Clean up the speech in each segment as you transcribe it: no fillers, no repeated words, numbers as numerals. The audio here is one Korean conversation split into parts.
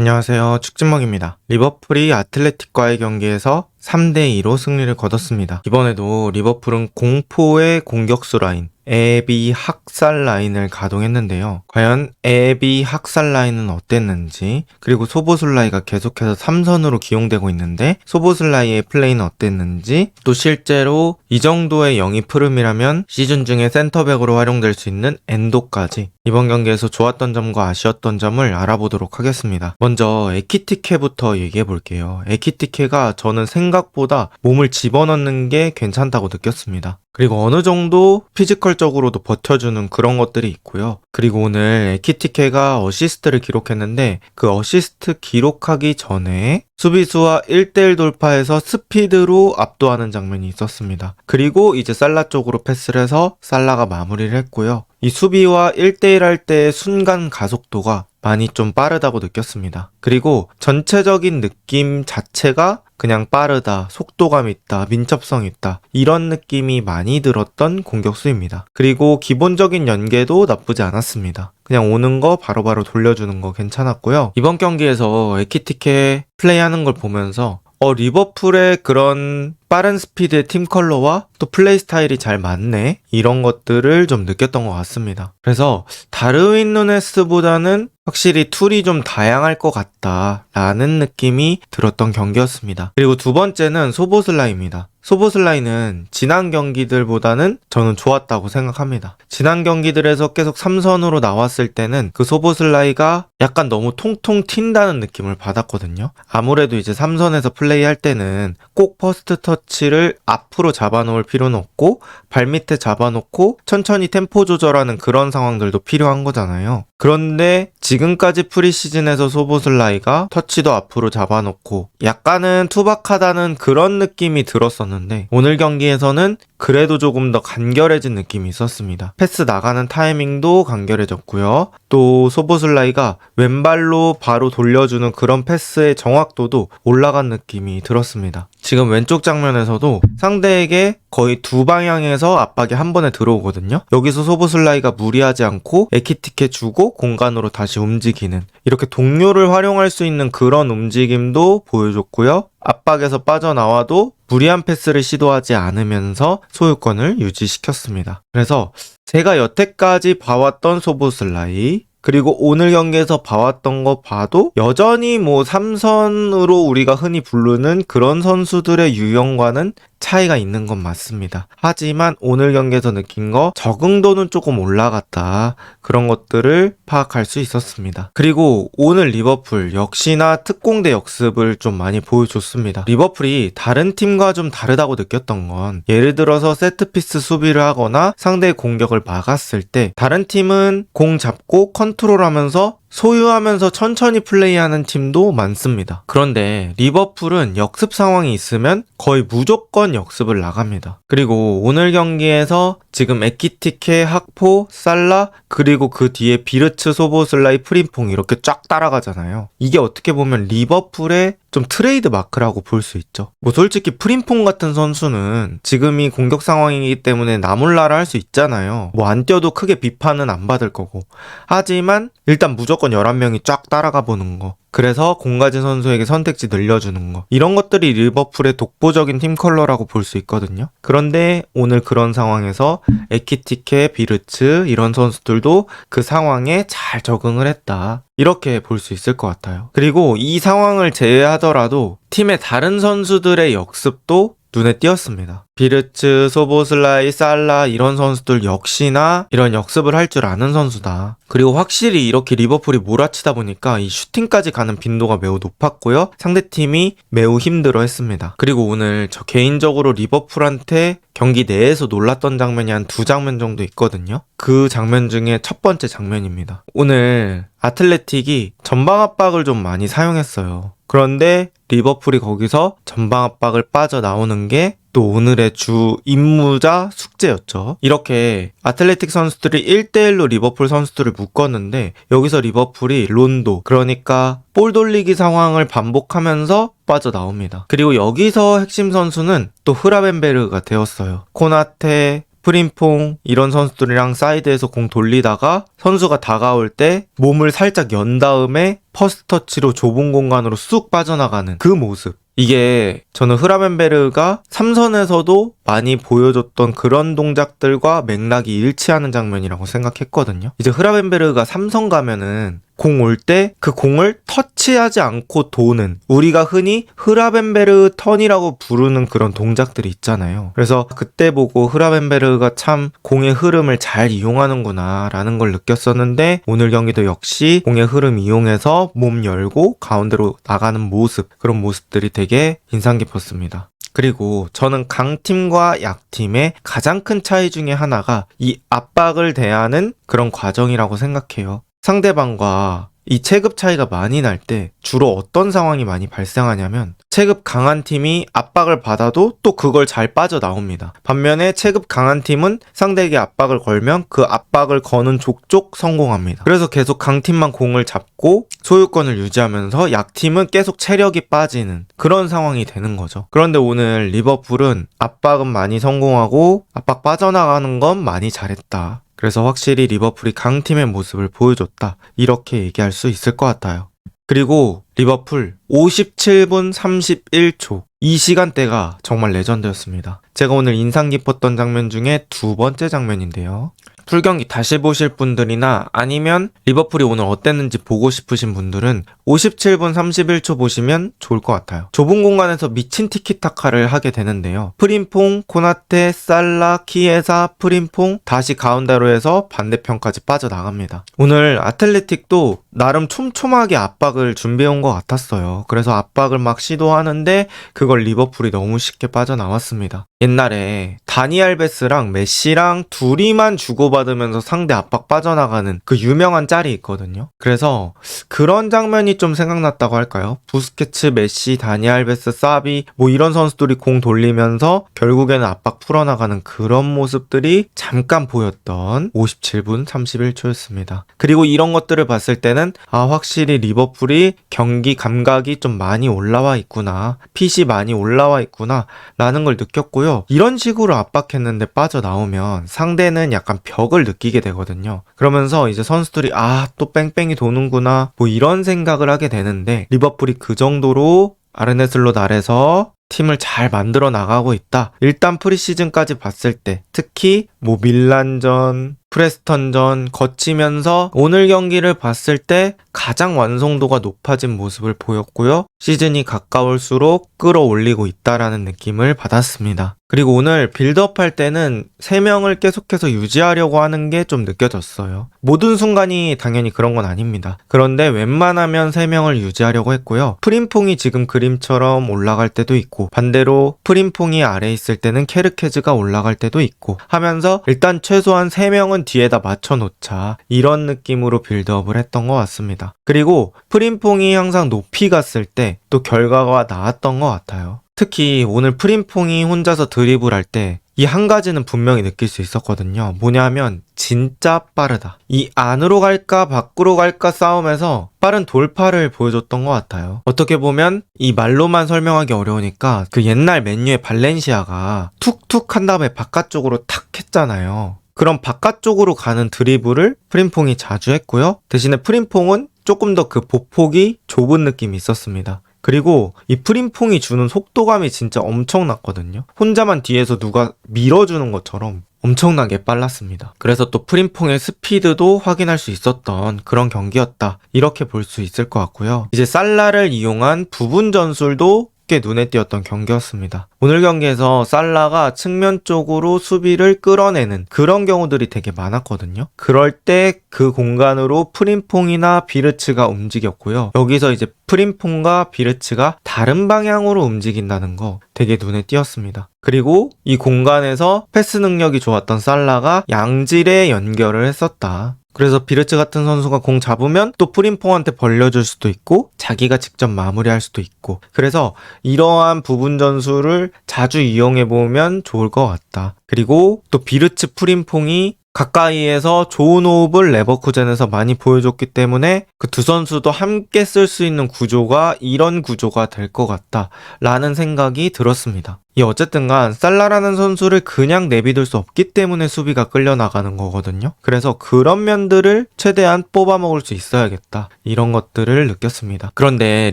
안녕하세요. 축진먹입니다. 리버풀이 아틀레틱과의 경기에서 3대2로 승리를 거뒀습니다. 이번에도 리버풀은 공포의 공격수 라인, 에비 학살 라인을 가동했는데요. 과연 에비 학살 라인은 어땠는지, 그리고 소보슬라이가 계속해서 3선으로 기용되고 있는데 소보슬라이의 플레이는 어땠는지, 또 실제로 이 정도의 영입 흐름이라면 시즌 중에 센터백으로 활용될 수 있는 엔도까지 이번 경기에서 좋았던 점과 아쉬웠던 점을 알아보도록 하겠습니다. 먼저 에키티케부터 얘기해 볼게요. 에키티케가 저는 생각보다 몸을 집어넣는 게 괜찮다고 느꼈습니다. 그리고 어느 정도 피지컬적으로도 버텨주는 그런 것들이 있고요. 그리고 오늘 에키티케가 어시스트를 기록했는데 그 어시스트 기록하기 전에 수비수와 1대1 돌파해서 스피드로 압도하는 장면이 있었습니다. 그리고 이제 살라 쪽으로 패스를 해서 살라가 마무리를 했고요. 이 수비와 1대1 할 때의 순간 가속도가 많이 좀 빠르다고 느꼈습니다. 그리고 전체적인 느낌 자체가 그냥 빠르다, 속도감 있다, 민첩성 있다 이런 느낌이 많이 들었던 공격수입니다. 그리고 기본적인 연계도 나쁘지 않았습니다. 그냥 오는 거 바로바로 돌려주는 거 괜찮았고요. 이번 경기에서 에키티케 플레이하는 걸 보면서 리버풀의 그런 빠른 스피드의 팀 컬러와 또 플레이 스타일이 잘 맞네 이런 것들을 좀 느꼈던 것 같습니다. 그래서 다르윈 누네스보다는 확실히 툴이 좀 다양할 것 같다라는 느낌이 들었던 경기였습니다. 그리고 두 번째는 소보슬라이입니다. 소보슬라이는 지난 경기들보다는 저는 좋았다고 생각합니다. 지난 경기들에서 계속 3선으로 나왔을 때는 그 소보슬라이가 약간 너무 통통 튄다는 느낌을 받았거든요. 아무래도 이제 3선에서 플레이할 때는 꼭 퍼스트 터치를 앞으로 잡아놓을 필요는 없고 발밑에 잡아놓고 천천히 템포 조절하는 그런 상황들도 필요한 거잖아요. 그런데 지금까지 프리시즌에서 소보슬라이가 터치도 앞으로 잡아놓고 약간은 투박하다는 그런 느낌이 들었었는데 오늘 경기에서는 그래도 조금 더 간결해진 느낌이 있었습니다. 패스 나가는 타이밍도 간결해졌고요. 또 소보슬라이가 왼발로 바로 돌려주는 그런 패스의 정확도도 올라간 느낌이 들었습니다. 지금 왼쪽 장면에서도 상대에게 거의 두 방향에서 압박이 한 번에 들어오거든요. 여기서 소보슬라이가 무리하지 않고 에키티케 주고 공간으로 다시 움직이는 이렇게 동료를 활용할 수 있는 그런 움직임도 보여줬고요. 압박에서 빠져나와도 무리한 패스를 시도하지 않으면서 소유권을 유지시켰습니다. 그래서 제가 여태까지 봐왔던 소보슬라이 그리고 오늘 경기에서 봐왔던 거 봐도 여전히 3선으로 우리가 흔히 부르는 그런 선수들의 유형과는 차이가 있는 건 맞습니다. 하지만 오늘 경기에서 느낀 거 적응도는 조금 올라갔다. 그런 것들을 파악할 수 있었습니다. 그리고 오늘 리버풀 역시나 특공대 역습을 좀 많이 보여줬습니다. 리버풀이 다른 팀과 좀 다르다고 느꼈던 건 예를 들어서 세트피스 수비를 하거나 상대의 공격을 막았을 때 다른 팀은 공 잡고 컨트롤하면서 소유하면서 천천히 플레이하는 팀도 많습니다. 그런데 리버풀은 역습 상황이 있으면 거의 무조건 역습을 나갑니다. 그리고 오늘 경기에서 지금 에키티케, 학포, 살라 그리고 그 뒤에 비르츠, 소보슬라이, 프림퐁 이렇게 쫙 따라가잖아요. 이게 어떻게 보면 리버풀의 좀 트레이드 마크라고 볼 수 있죠. 솔직히 프림퐁 같은 선수는 지금이 공격 상황이기 때문에 나몰라라 할 수 있잖아요. 안 뛰어도 크게 비판은 안 받을 거고. 하지만 일단 무조건 11명이 쫙 따라가 보는 거. 그래서 공 가진 선수에게 선택지 늘려주는 거. 이런 것들이 리버풀의 독보적인 팀 컬러라고 볼 수 있거든요. 그런데 오늘 그런 상황에서 에키티케, 비르츠 이런 선수들도 그 상황에 잘 적응을 했다. 이렇게 볼 수 있을 것 같아요. 그리고 이 상황을 제외하더라도 팀의 다른 선수들의 역습도 눈에 띄었습니다. 비르츠, 소보슬라이, 살라 이런 선수들 역시나 이런 역습을 할 줄 아는 선수다. 그리고 확실히 이렇게 리버풀이 몰아치다 보니까 이 슈팅까지 가는 빈도가 매우 높았고요. 상대팀이 매우 힘들어했습니다. 그리고 오늘 저 개인적으로 리버풀한테 경기 내에서 놀랐던 장면이 한 2장면 정도 있거든요. 그 장면 중에 첫 번째 장면입니다. 오늘 아틀레틱이 전방 압박을 좀 많이 사용했어요. 그런데 리버풀이 거기서 전방 압박을 빠져나오는 게 또 오늘의 주 임무자 숙제였죠. 이렇게 아틀레틱 선수들이 1대1로 리버풀 선수들을 묶었는데 여기서 리버풀이 론도 그러니까 볼 돌리기 상황을 반복하면서 빠져나옵니다. 그리고 여기서 핵심 선수는 또 흐라벤베르가 되었어요. 코나테, 프림퐁 이런 선수들이랑 사이드에서 공 돌리다가 선수가 다가올 때 몸을 살짝 연 다음에 퍼스트 터치로 좁은 공간으로 쑥 빠져나가는 그 모습. 이게 저는 흐라벤베르가 3선에서도 많이 보여줬던 그런 동작들과 맥락이 일치하는 장면이라고 생각했거든요. 이제 흐라벤베르가 3선 가면은 공 올 때 그 공을 터치하지 않고 도는, 우리가 흔히 흐라벤베르 턴이라고 부르는 그런 동작들이 있잖아요. 그래서 그때 보고 흐라벤베르가 참 공의 흐름을 잘 이용하는구나 라는 걸 느꼈었는데, 오늘 경기도 역시 공의 흐름 이용해서 몸 열고 가운데로 나가는 모습, 그런 모습들이 되게 인상 깊었습니다. 그리고 저는 강팀과 약팀의 가장 큰 차이 중에 하나가 이 압박을 대하는 그런 과정이라고 생각해요. 상대방과 이 체급 차이가 많이 날 때 주로 어떤 상황이 많이 발생하냐면, 체급 강한 팀이 압박을 받아도 또 그걸 잘 빠져나옵니다. 반면에 체급 강한 팀은 상대에게 압박을 걸면 그 압박을 거는 족족 성공합니다. 그래서 계속 강팀만 공을 잡고 소유권을 유지하면서 약팀은 계속 체력이 빠지는 그런 상황이 되는 거죠. 그런데 오늘 리버풀은 압박은 많이 성공하고 압박 빠져나가는 건 많이 잘했다. 그래서 확실히 리버풀이 강팀의 모습을 보여줬다. 이렇게 얘기할 수 있을 것 같아요. 그리고 리버풀 57분 31초. 이 시간대가 정말 레전드였습니다. 제가 오늘 인상 깊었던 장면 중에 두 번째 장면인데요. 풀경기 다시 보실 분들이나 아니면 리버풀이 오늘 어땠는지 보고 싶으신 분들은 57분 31초 보시면 좋을 것 같아요. 좁은 공간에서 미친 티키타카를 하게 되는데요. 프림퐁, 코나테, 살라, 키에사, 프림퐁 다시 가운데로 해서 반대편까지 빠져나갑니다. 오늘 아틀레틱도 나름 촘촘하게 압박을 준비해온 것 같았어요. 그래서 압박을 막 시도하는데 그걸 리버풀이 너무 쉽게 빠져나왔습니다. 옛날에 다니 알베스랑 메시랑 둘이만 주고받으면서 상대 압박 빠져나가는 그 유명한 짤이 있거든요. 그래서 그런 장면이 좀 생각났다고 할까요? 부스케츠, 메시, 다니 알베스, 사비 뭐 이런 선수들이 공 돌리면서 결국에는 압박 풀어나가는 그런 모습들이 잠깐 보였던 57분 31초였습니다. 그리고 이런 것들을 봤을 때는 확실히 리버풀이 경기 감각이 좀 많이 올라와 있구나, 핏이 많이 올라와 있구나 라는 걸 느꼈고요. 이런 식으로 압박했는데 빠져나오면 상대는 약간 벽을 느끼게 되거든요. 그러면서 이제 선수들이 또 뺑뺑이 도는구나 뭐 이런 생각을 하게 되는데, 리버풀이 그 정도로 아르네 슬롯 아래서 팀을 잘 만들어 나가고 있다. 일단 프리시즌까지 봤을 때 특히 뭐 밀란전, 프레스턴전 거치면서 오늘 경기를 봤을 때 가장 완성도가 높아진 모습을 보였고요. 시즌이 가까울수록 끌어올리고 있다라는 느낌을 받았습니다. 그리고 오늘 빌드업 할 때는 3명을 계속해서 유지하려고 하는 게 좀 느껴졌어요. 모든 순간이 당연히 그런 건 아닙니다. 그런데 웬만하면 3명을 유지하려고 했고요. 프림퐁이 지금 그림처럼 올라갈 때도 있고, 반대로 프림퐁이 아래에 있을 때는 케르케즈가 올라갈 때도 있고 하면서 일단 최소한 3명은 뒤에다 맞춰놓자, 이런 느낌으로 빌드업을 했던 것 같습니다. 그리고 프림퐁이 항상 높이 갔을 때 또 결과가 나왔던 것 같아요. 특히 오늘 프림퐁이 혼자서 드리블 할 때 이 한 가지는 분명히 느낄 수 있었거든요. 뭐냐면 진짜 빠르다. 이 안으로 갈까 밖으로 갈까 싸움에서 빠른 돌파를 보여줬던 것 같아요. 어떻게 보면 이 말로만 설명하기 어려우니까 그 옛날 맨유의 발렌시아가 툭툭 한 다음에 바깥쪽으로 탁 했잖아요. 그런 바깥쪽으로 가는 드리블을 프림퐁이 자주 했고요. 대신에 프림퐁은 조금 더 그 보폭이 좁은 느낌이 있었습니다. 그리고 이 프림퐁이 주는 속도감이 진짜 엄청났거든요. 혼자만 뒤에서 누가 밀어주는 것처럼 엄청나게 빨랐습니다. 그래서 또 프림퐁의 스피드도 확인할 수 있었던 그런 경기였다, 이렇게 볼 수 있을 것 같고요. 이제 살라를 이용한 부분 전술도 꽤 눈에 띄었던 경기였습니다. 오늘 경기에서 살라가 측면 쪽으로 수비를 끌어내는 그런 경우들이 되게 많았거든요. 그럴 때 그 공간으로 프림퐁이나 비르츠가 움직였고요. 여기서 이제 프림퐁과 비르츠가 다른 방향으로 움직인다는 거 되게 눈에 띄었습니다. 그리고 이 공간에서 패스 능력이 좋았던 살라가 양질의 연결을 했었다. 그래서 비르츠 같은 선수가 공 잡으면 또 프림퐁한테 벌려줄 수도 있고 자기가 직접 마무리할 수도 있고, 그래서 이러한 부분 전술을 자주 이용해보면 좋을 것 같다. 그리고 또 비르츠 프림퐁이 가까이에서 좋은 호흡을 레버쿠젠에서 많이 보여줬기 때문에 그 두 선수도 함께 쓸 수 있는 구조가 이런 구조가 될 것 같다라는 생각이 들었습니다. 어쨌든 간 살라라는 선수를 그냥 내비둘 수 없기 때문에 수비가 끌려나가는 거거든요. 그래서 그런 면들을 최대한 뽑아먹을 수 있어야겠다, 이런 것들을 느꼈습니다. 그런데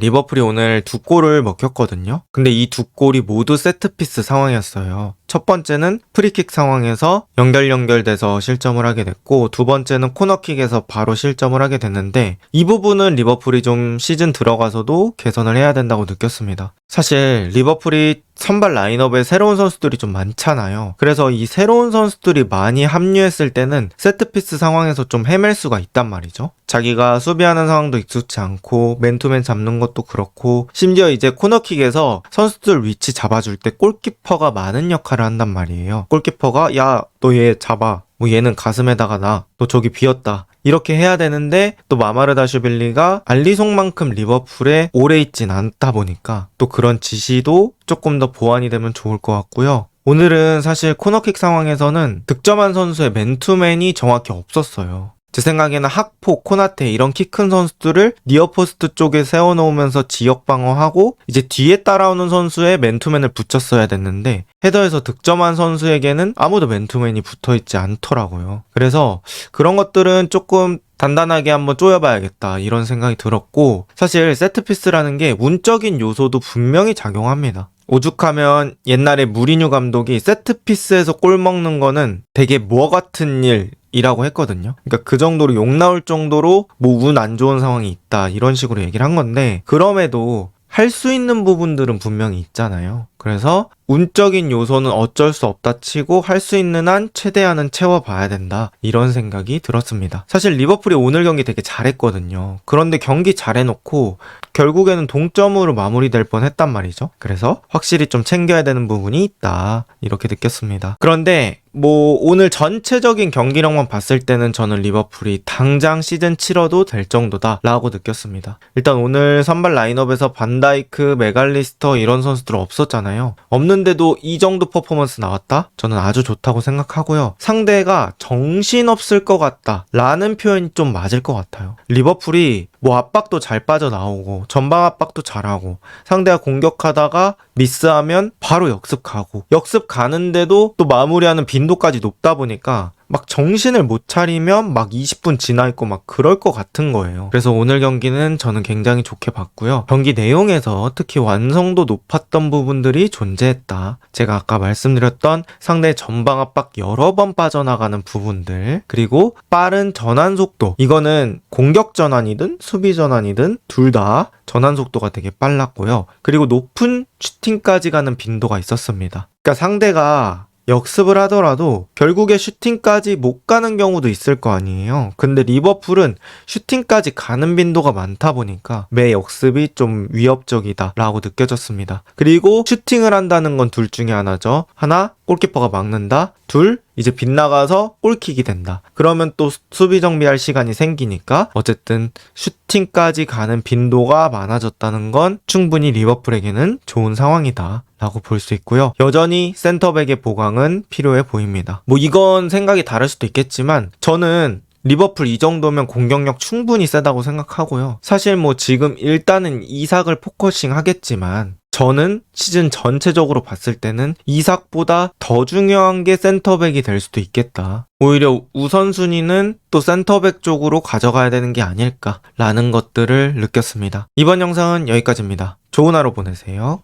리버풀이 오늘 2골을 먹혔거든요. 근데 이 2골이 모두 세트피스 상황이었어요. 첫 번째는 프리킥 상황에서 연결돼서 실점을 하게 됐고, 두 번째는 코너킥에서 바로 실점을 하게 됐는데, 이 부분은 리버풀이 좀 시즌 들어가서도 개선을 해야 된다고 느꼈습니다. 사실 리버풀이 선발 라인업에 새로운 선수들이 좀 많잖아요. 그래서 이 새로운 선수들이 많이 합류했을 때는 세트피스 상황에서 좀 헤맬 수가 있단 말이죠. 자기가 수비하는 상황도 익숙치 않고 맨투맨 잡는 것도 그렇고, 심지어 이제 코너킥에서 선수들 위치 잡아줄 때 골키퍼가 많은 역할을 한단 말이에요. 골키퍼가 야, 너 얘 잡아, 뭐 얘는 가슴에다가 놔, 너 저기 비었다, 이렇게 해야 되는데, 또 마마르다슈빌리가 알리송만큼 리버풀에 오래 있진 않다 보니까 또 그런 지시도 조금 더 보완이 되면 좋을 것 같고요. 오늘은 사실 코너킥 상황에서는 득점한 선수의 맨투맨이 정확히 없었어요. 제 생각에는 학포, 코나테 이런 키 큰 선수들을 니어포스트 쪽에 세워놓으면서 지역 방어하고 이제 뒤에 따라오는 선수의 맨투맨을 붙였어야 됐는데, 헤더에서 득점한 선수에게는 아무도 맨투맨이 붙어있지 않더라고요. 그래서 그런 것들은 조금 단단하게 한번 쪼여봐야겠다, 이런 생각이 들었고, 사실 세트피스라는 게 운적인 요소도 분명히 작용합니다. 오죽하면 옛날에 무리뉴 감독이 세트피스에서 골 먹는 거는 되게 뭐 같은 일이라고 했거든요. 그러니까 그 정도로 욕 나올 정도로 뭐 운 안 좋은 상황이 있다, 이런 식으로 얘기를 한 건데, 그럼에도 할 수 있는 부분들은 분명히 있잖아요. 그래서 운적인 요소는 어쩔 수 없다 치고 할 수 있는 한 최대한은 채워봐야 된다, 이런 생각이 들었습니다. 사실 리버풀이 오늘 경기 되게 잘했거든요. 그런데 경기 잘해놓고 결국에는 동점으로 마무리될 뻔했단 말이죠. 그래서 확실히 좀 챙겨야 되는 부분이 있다, 이렇게 느꼈습니다. 그런데 뭐 오늘 전체적인 경기력만 봤을 때는 저는 리버풀이 당장 시즌 치러도 될 정도다 라고 느꼈습니다. 일단 오늘 선발 라인업에서 반다이크, 메갈리스터 이런 선수들 없었잖아요. 없는데도 이 정도 퍼포먼스 나왔다? 저는 아주 좋다고 생각하고요. 상대가 정신없을 것 같다 라는 표현이 좀 맞을 것 같아요. 리버풀이 뭐 압박도 잘 빠져나오고 전방 압박도 잘하고, 상대가 공격하다가 미스하면 바로 역습 가고, 역습 가는데도 또 마무리하는 빈도까지 높다 보니까 막 정신을 못 차리면 막 20분 지나 있고 막 그럴 것 같은 거예요. 그래서 오늘 경기는 저는 굉장히 좋게 봤고요. 경기 내용에서 특히 완성도 높았던 부분들이 존재했다. 제가 아까 말씀드렸던 상대의 전방 압박 여러 번 빠져나가는 부분들, 그리고 빠른 전환 속도, 이거는 공격 전환이든 수비 전환이든 둘 다 전환 속도가 되게 빨랐고요. 그리고 높은 슈팅까지 가는 빈도가 있었습니다. 그러니까 상대가 역습을 하더라도 결국에 슈팅까지 못 가는 경우도 있을 거 아니에요. 근데 리버풀은 슈팅까지 가는 빈도가 많다 보니까 매 역습이 좀 위협적이다 라고 느껴졌습니다. 그리고 슈팅을 한다는 건 둘 중에 하나죠. 하나, 골키퍼가 막는다. 둘, 이제 빗나가서 골킥이 된다. 그러면 또 수비 정비할 시간이 생기니까 어쨌든 슈팅까지 가는 빈도가 많아졌다는 건 충분히 리버풀에게는 좋은 상황이다 라고 볼 수 있고요. 여전히 센터백의 보강은 필요해 보입니다. 뭐 이건 생각이 다를 수도 있겠지만 저는 리버풀 이 정도면 공격력 충분히 세다고 생각하고요. 사실 뭐 지금 일단은 이삭을 포커싱 하겠지만 저는 시즌 전체적으로 봤을 때는 이삭보다 더 중요한 게 센터백이 될 수도 있겠다. 오히려 우선순위는 또 센터백 쪽으로 가져가야 되는 게 아닐까라는 것들을 느꼈습니다. 이번 영상은 여기까지입니다. 좋은 하루 보내세요.